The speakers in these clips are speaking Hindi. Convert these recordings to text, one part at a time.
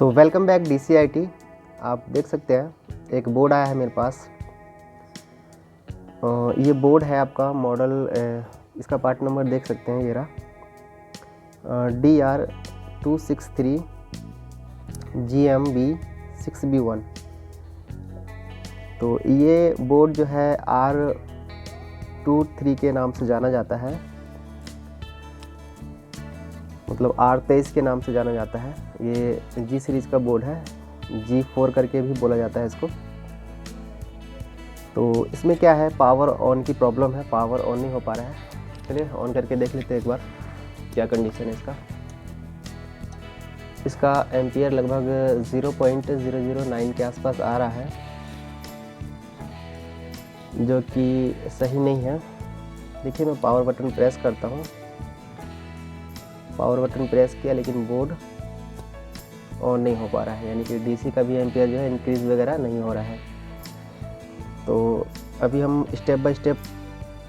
So welcome back DCIT। आप देख सकते हैं एक बोर्ड आया है मेरे पास। ये बोर्ड है आपका मॉडल, इसका पार्ट नंबर देख सकते हैं, ये रहा DR263 GMB 6B1। तो ये बोर्ड जो है R23 के नाम से जाना जाता है, मतलब R23 के नाम से जाना जाता है। ये G सीरीज़ का बोर्ड है, G4 करके भी बोला जाता है इसको। तो इसमें क्या है, पावर ऑन की प्रॉब्लम है, पावर ऑन नहीं हो पा रहा है। चलिए ऑन करके देख लेते हैं एक बार क्या कंडीशन है इसका। इसका एम्पियर लगभग 0.009 के आसपास आ रहा है, जो कि सही नहीं है। देखिए मैं पावर बटन प्रेस करता हूँ, पावर बटन प्रेस किया लेकिन बोर्ड ऑन नहीं हो पा रहा है, यानी कि DC का भी एम्पियर जो है इंक्रीज़ वगैरह नहीं हो रहा है। तो अभी हम स्टेप बाय स्टेप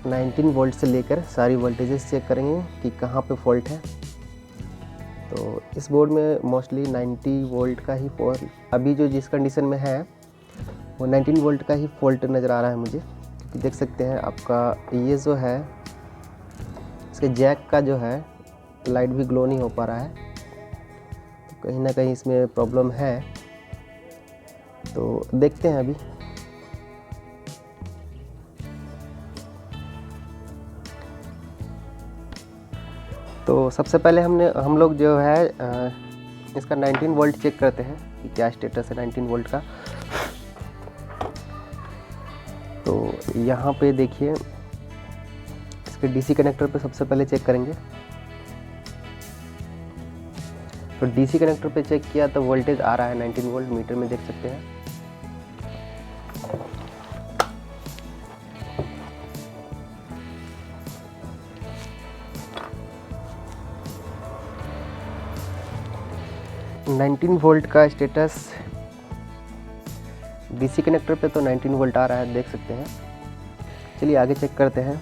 19 वोल्ट से लेकर सारी वोल्टेजेस चेक करेंगे कि कहाँ पे फॉल्ट है। तो इस बोर्ड में मोस्टली 90 वोल्ट का ही फॉल्ट, अभी जो जिस कंडीशन में है वो 19 वोल्ट का ही फॉल्ट नज़र आ रहा है मुझे। क्योंकि देख सकते हैं आपका ये जो है, इसके जैक का जो है लाइट भी ग्लो नहीं हो पा रहा है, तो कहीं ना कहीं इसमें प्रॉब्लम है। तो देखते हैं अभी। तो सबसे पहले हम लोग जो है इसका 19 वोल्ट चेक करते हैं कि क्या स्टेटस है 19 वोल्ट का। तो यहाँ पे देखिए इसके DC कनेक्टर पे सबसे पहले चेक करेंगे। तो DC कनेक्टर पे चेक किया तो वोल्टेज आ रहा है 19 वोल्ट, मीटर में देख सकते हैं। नाइनटीन वोल्ट का स्टेटस DC कनेक्टर पे तो 19 वोल्ट आ रहा है, देख सकते हैं। चलिए आगे चेक करते हैं।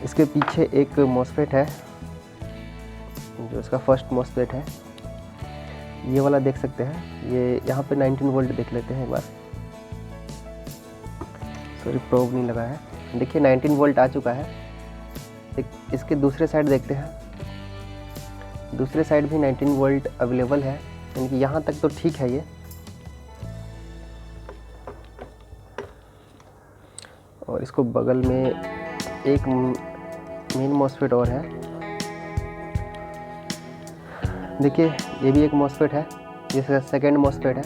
इसके पीछे एक मॉसफेट है, जो इसका फर्स्ट मॉसफेट है, ये वाला देख सकते हैं। ये यहाँ पे 19 वोल्ट देख लेते हैं एक बार। सॉरी प्रोब नहीं लगा है। देखिए 19 वोल्ट आ चुका है। इसके दूसरे साइड देखते हैं, दूसरे साइड भी 19 वोल्ट अवेलेबल है, यानी कि यहाँ तक तो ठीक है ये। और इसको बगल में एक मेन मॉसफेट और है। देखिए ये भी एक मॉसफेट है, ये सेकेंड मॉसफेट है,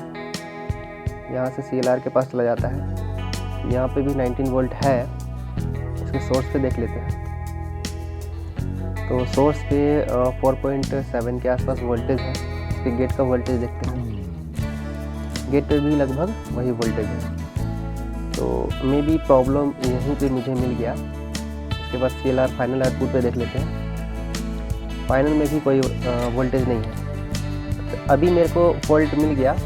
यहाँ से CLR के पास चला जाता है। यहाँ पे भी 19 वोल्ट है। इसके सोर्स पे देख लेते हैं। तो सोर्स पे 4.7 के आसपास वोल्टेज है। इसके गेट का वोल्टेज देखते हैं, गेट पे भी लगभग वही वोल्टेज है। तो मे बी प्रॉब्लम यहीं पे मुझे मिल गया। इसके बाद CLR फाइनल आउटपुट पे देख लेते हैं। फाइनल में भी कोई वोल्टेज नहीं है। तो अभी मेरे को फॉल्ट मिल गया।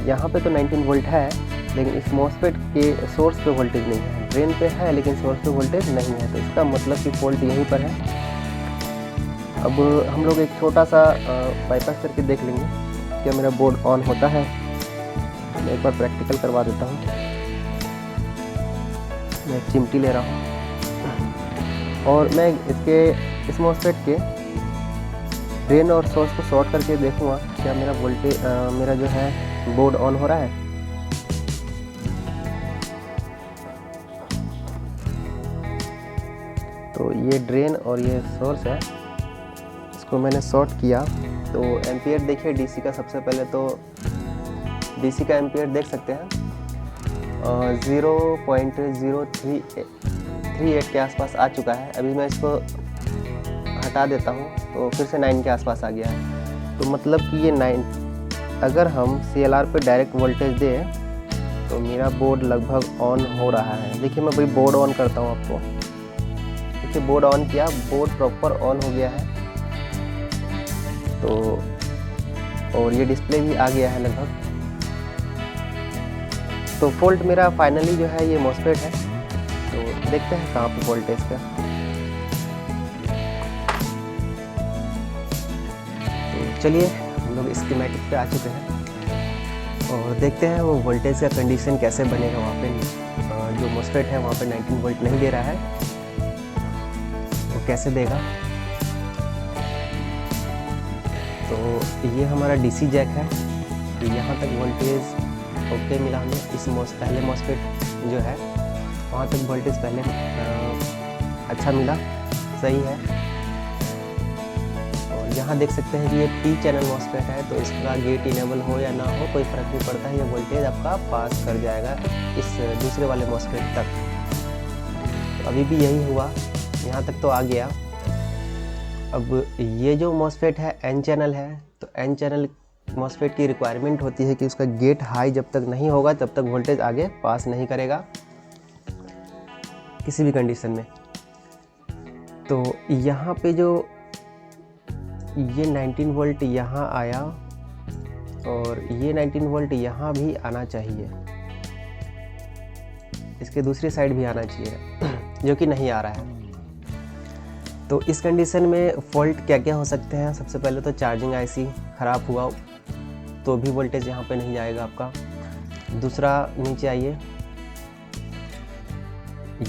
यहाँ पे तो 19 वोल्ट है, लेकिन इस मॉसफेट के सोर्स पे वोल्टेज नहीं है। ड्रेन पे है लेकिन सोर्स पे वोल्टेज नहीं है, तो इसका मतलब कि फॉल्ट यहीं पर है। अब हम लोग एक छोटा सा बाईपास करके देख लेंगे क्या मेरा बोर्ड ऑन होता है। मैं एक बार प्रैक्टिकल करवा देता हूँ। मैं चिमटी ले रहा हूँ और मैं इस मॉसफेट के ड्रेन और सोर्स को शॉर्ट करके देखूँगा क्या मेरा वोल्टेज मेरा जो है बोर्ड ऑन हो रहा है। तो ये ड्रेन और ये सोर्स है, इसको मैंने शॉर्ट किया। तो एम्पियर देखिए DC का, सबसे पहले तो DC का एम्पियर देख सकते हैं 0.0338 के आसपास आ चुका है। अभी मैं इसको हटा देता हूँ तो फिर से 9 के आसपास आ गया है। तो मतलब कि ये 9, अगर हम CLR पे डायरेक्ट वोल्टेज दें तो मेरा बोर्ड लगभग ऑन हो रहा है। देखिए मैं भाई बोर्ड ऑन करता हूँ आपको। देखिए बोर्ड ऑन किया, बोर्ड प्रॉपर ऑन हो गया है। तो और ये डिस्प्ले भी आ गया है लगभग। तो फॉल्ट मेरा फाइनली जो है ये मॉसफेट है। तो देखते हैं कहाँ पे वोल्टेज का। तो चलिए हम लोग स्कीमेटिक पे आ चुके हैं और देखते हैं वो वोल्टेज का कंडीशन कैसे बनेगा। वहाँ पे जो MOSFET है वहाँ पे 19 वोल्ट नहीं दे रहा है, वो कैसे देगा। तो ये हमारा DC जैक है, यहाँ तक वोल्टेज ओके मिला हमें। इस पहले MOSFET जो है वहाँ तक वोल्टेज पहले अच्छा मिला, सही है। और यहाँ देख सकते हैं कि ये P चैनल MOSFET है, तो इसका गेट इनेबल हो या ना हो कोई फ़र्क नहीं पड़ता है, ये वोल्टेज आपका पास कर जाएगा इस दूसरे वाले MOSFET तक। तो अभी भी यही हुआ, यहाँ तक तो आ गया। अब ये जो MOSFET है N चैनल है, तो N चैनल MOSFET की रिक्वायरमेंट होती है कि उसका गेट हाई जब तक नहीं होगा तब तक वोल्टेज आगे पास नहीं करेगा किसी भी कंडीशन में। तो यहाँ पे जो ये 19 वोल्ट यहाँ आया और ये 19 वोल्ट यहाँ भी आना चाहिए, इसके दूसरी साइड भी आना चाहिए जो कि नहीं आ रहा है। तो इस कंडीशन में फॉल्ट क्या क्या हो सकते हैं। सबसे पहले तो चार्जिंग IC ख़राब हुआ तो भी वोल्टेज यहाँ पे नहीं जाएगा आपका। दूसरा, नीचे आइए,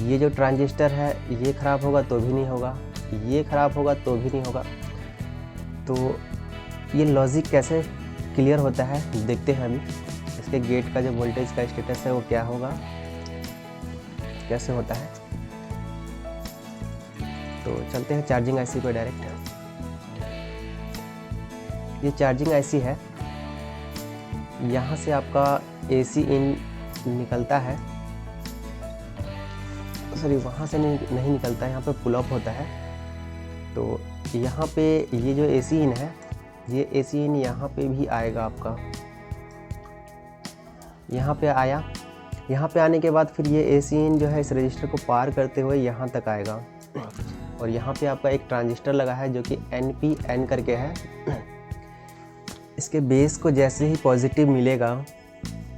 ये जो ट्रांजिस्टर है ये ख़राब होगा तो भी नहीं होगा, ये ख़राब होगा तो भी नहीं होगा। तो ये लॉजिक कैसे क्लियर होता है देखते हैं अभी। इसके गेट का जो वोल्टेज का स्टेटस है वो क्या होगा, कैसे होता है। तो चलते हैं चार्जिंग IC पे डायरेक्ट। ये चार्जिंग IC है, यहाँ से आपका AC इन निकलता है, सॉरी वहाँ से नहीं निकलता है, यहाँ पे पुल अप होता है। तो यहाँ पे ये जो AC इन है, ये AC इन यहाँ पे भी आएगा आपका, यहाँ पे आया। यहाँ पे आने के बाद फिर ये AC इन जो है इस रजिस्टर को पार करते हुए यहाँ तक आएगा और यहाँ पे आपका एक ट्रांजिस्टर लगा है जो कि NPN करके है। इसके बेस को जैसे ही पॉजिटिव मिलेगा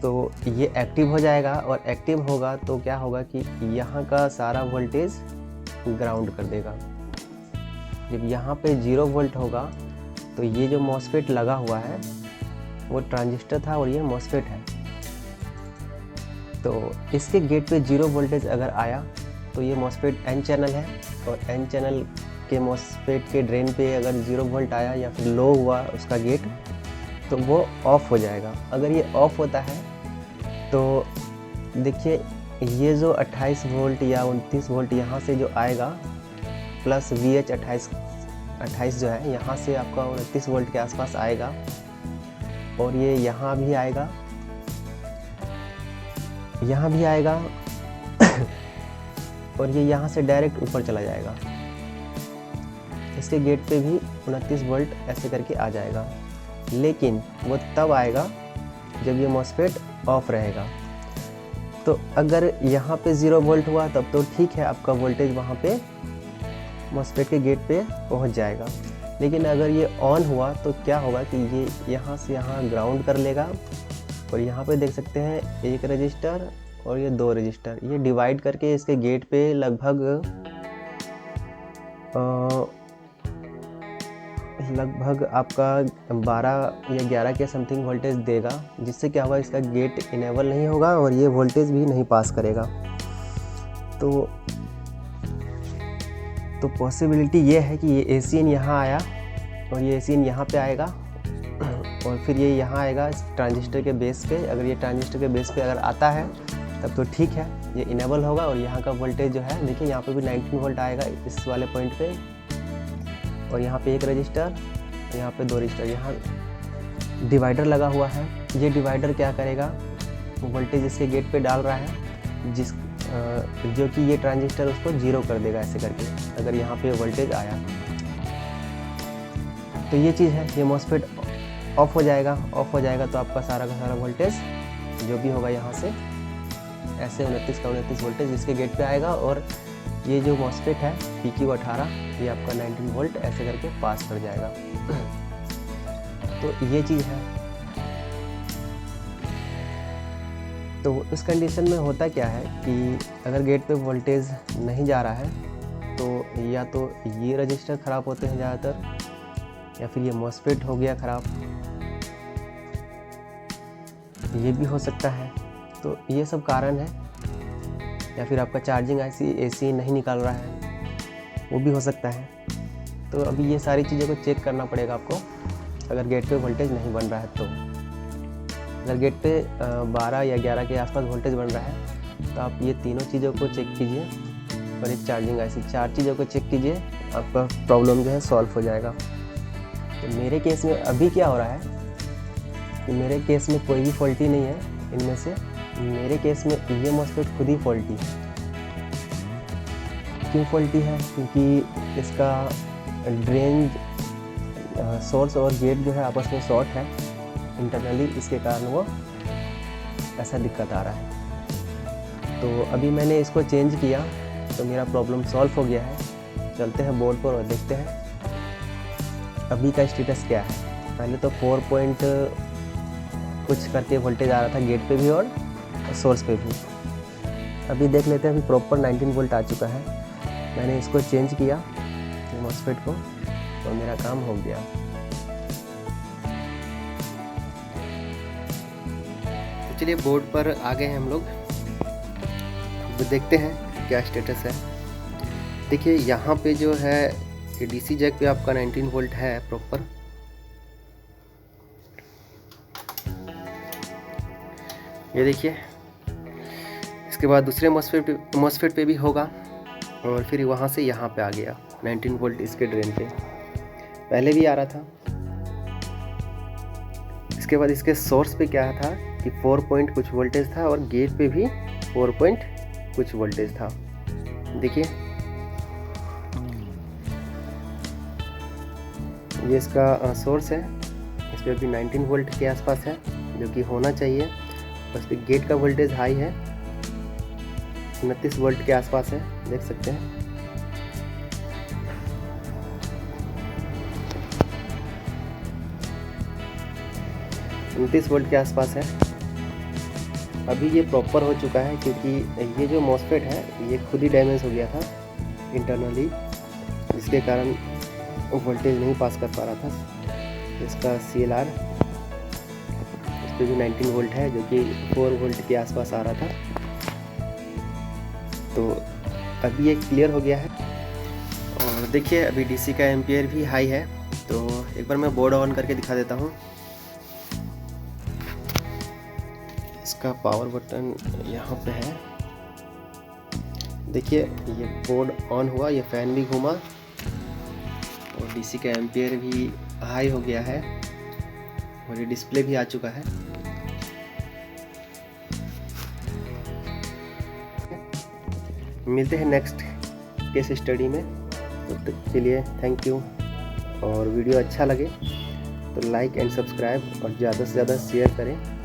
तो ये एक्टिव हो जाएगा और एक्टिव होगा तो क्या होगा कि यहाँ का सारा वोल्टेज ग्राउंड कर देगा। जब यहाँ पे 0 वोल्ट होगा तो ये जो MOSFET लगा हुआ है वो ट्रांजिस्टर था और ये MOSFET है। तो इसके गेट पे 0 वोल्टेज अगर आया तो ये MOSFET N चैनल है और N चैनल के MOSFET के ड्रेन पे अगर 0 वोल्ट आया या फिर लो हुआ उसका गेट तो वो ऑफ हो जाएगा। अगर ये ऑफ होता है तो देखिए ये जो 28 वोल्ट या 29 वोल्ट यहाँ से जो आएगा प्लस VH 28 जो है यहाँ से आपका 29 वोल्ट के आसपास आएगा और ये यहाँ भी आएगा, यहाँ भी आएगा और ये यहाँ से डायरेक्ट ऊपर चला जाएगा। इसके गेट पे भी 29 वोल्ट ऐसे करके आ जाएगा, लेकिन वो तब आएगा जब ये MOSFET ऑफ रहेगा। तो अगर यहाँ पे 0 वोल्ट हुआ तब तो ठीक है, आपका वोल्टेज वहाँ पे MOSFET के गेट पे पहुँच जाएगा। लेकिन अगर ये ऑन हुआ तो क्या होगा कि ये यहाँ से यहाँ ग्राउंड कर लेगा और यहाँ पे देख सकते हैं एक रजिस्टर और ये 2 रजिस्टर, ये डिवाइड करके इसके गेट पे लगभग आपका 12 या 11 के समथिंग वोल्टेज देगा, जिससे क्या होगा इसका गेट इनेबल नहीं होगा और ये वोल्टेज भी नहीं पास करेगा। तो पॉसिबिलिटी ये है कि ये AC इन यहाँ आया और ये AC इन यहाँ पे आएगा और फिर ये यहाँ आएगा इस ट्रांजिस्टर के बेस पे। अगर ये ट्रांजिस्टर के बेस पे अगर आता है तब तो ठीक है, ये इनेबल होगा और यहाँ का वोल्टेज जो है देखिए यहाँ पे भी 19 वोल्ट आएगा इस वाले पॉइंट पे और यहाँ पे एक रजिस्टर, यहाँ पे 2 रजिस्टर, यहाँ डिवाइडर लगा हुआ है। ये डिवाइडर क्या करेगा, वोल्टेज इसके गेट पे डाल रहा है जो कि ये ट्रांजिस्टर उसको 0 कर देगा ऐसे करके अगर यहाँ पे वोल्टेज आया। तो ये चीज़ है, ये MOSFET ऑफ हो जाएगा। ऑफ हो जाएगा तो आपका सारा का सारा वोल्टेज जो भी होगा यहाँ से ऐसे 29 का 29 वोल्टेज इसके गेट पे आएगा और ये जो MOSFET है PQ18 ये आपका 19 वोल्ट ऐसे करके पास कर जाएगा। तो ये चीज़ है। तो इस कंडीशन में होता क्या है कि अगर गेट पे वोल्टेज नहीं जा रहा है तो या तो ये रजिस्टर ख़राब होते हैं ज़्यादातर या फिर ये MOSFET हो गया ख़राब ये भी हो सकता है। तो ये सब कारण है, या फिर आपका चार्जिंग आईसी एसी नहीं निकाल रहा है, वो भी हो सकता है। तो अभी ये सारी चीज़ों को चेक करना पड़ेगा आपको, अगर गेट पे वोल्टेज नहीं बन रहा है तो। अगर गेट पे 12 या 11 के आसपास वोल्टेज बन रहा है तो आप ये तीनों चीज़ों को चेक कीजिए और एक चार्जिंग आईसी, 4 चीज़ों को चेक कीजिए, आपका प्रॉब्लम जो है सॉल्व हो जाएगा। तो मेरे केस में अभी क्या हो रहा है कि मेरे केस में कोई भी फॉल्टी नहीं है इनमें से। मेरे केस में ये मॉस्फेट खुद ही फॉल्टी है। क्यों फॉल्टी है? क्योंकि इसका ड्रेन सोर्स और गेट जो है आपस में शॉर्ट है इंटरनली, इसके कारण वो ऐसा दिक्कत आ रहा है। तो अभी मैंने इसको चेंज किया तो मेरा प्रॉब्लम सॉल्व हो गया है। चलते हैं बोर्ड पर और देखते हैं अभी का स्टेटस क्या है। पहले तो 4 पॉइंट कुछ करके वोल्टेज आ रहा था गेट पे भी और सोर्स पे भी। अभी देख लेते हैं, अभी प्रॉपर 19 वोल्ट आ चुका है। मैंने इसको चेंज किया मॉस्फेट को और मेरा काम हो गया। तो चलिए बोर्ड पर आ गए हैं हम लोग, अब देखते हैं क्या स्टेटस है। देखिए यहाँ पे जो है डीसी जैक पे आपका 19 वोल्ट है प्रॉपर। ये देखिए, इसके बाद दूसरे मॉस्फेट पे भी होगा और फिर वहाँ से यहाँ पे आ गया 19 वोल्ट इसके ड्रेन पे, पहले भी आ रहा था। इसके बाद इसके सोर्स पे क्या था कि 4 पॉइंट कुछ वोल्टेज था और गेट पे भी 4 पॉइंट कुछ वोल्टेज था। देखिए ये इसका सोर्स है, इस पर भी 19 वोल्ट के आसपास है जो कि होना चाहिए। बस पे गेट का वोल्टेज हाई है, 29 वोल्ट के आसपास है, देख सकते हैं। वोल्ट के आसपास है। अभी ये प्रॉपर हो चुका है क्योंकि ये जो मॉस्फेट है ये खुद ही डैमेज हो गया था इंटरनली, जिसके कारण वोल्टेज नहीं पास कर पा रहा था। इसका CLR इस पर भी 19 वोल्ट है जो कि 4 वोल्ट के आसपास आ रहा था। तो अभी ये क्लियर हो गया है। और देखिए अभी DC का एम्पियर भी हाई है। तो एक बार मैं बोर्ड ऑन करके दिखा देता हूँ। इसका पावर बटन यहाँ पे है, देखिए ये बोर्ड ऑन हुआ, ये फैन भी घूमा और DC का एम्पियर भी हाई हो गया है और ये डिस्प्ले भी आ चुका है। मिलते हैं नेक्स्ट केस स्टडी में, तब तक के लिए थैंक यू। और वीडियो अच्छा लगे तो लाइक एंड सब्सक्राइब और ज़्यादा से ज़्यादा शेयर करें।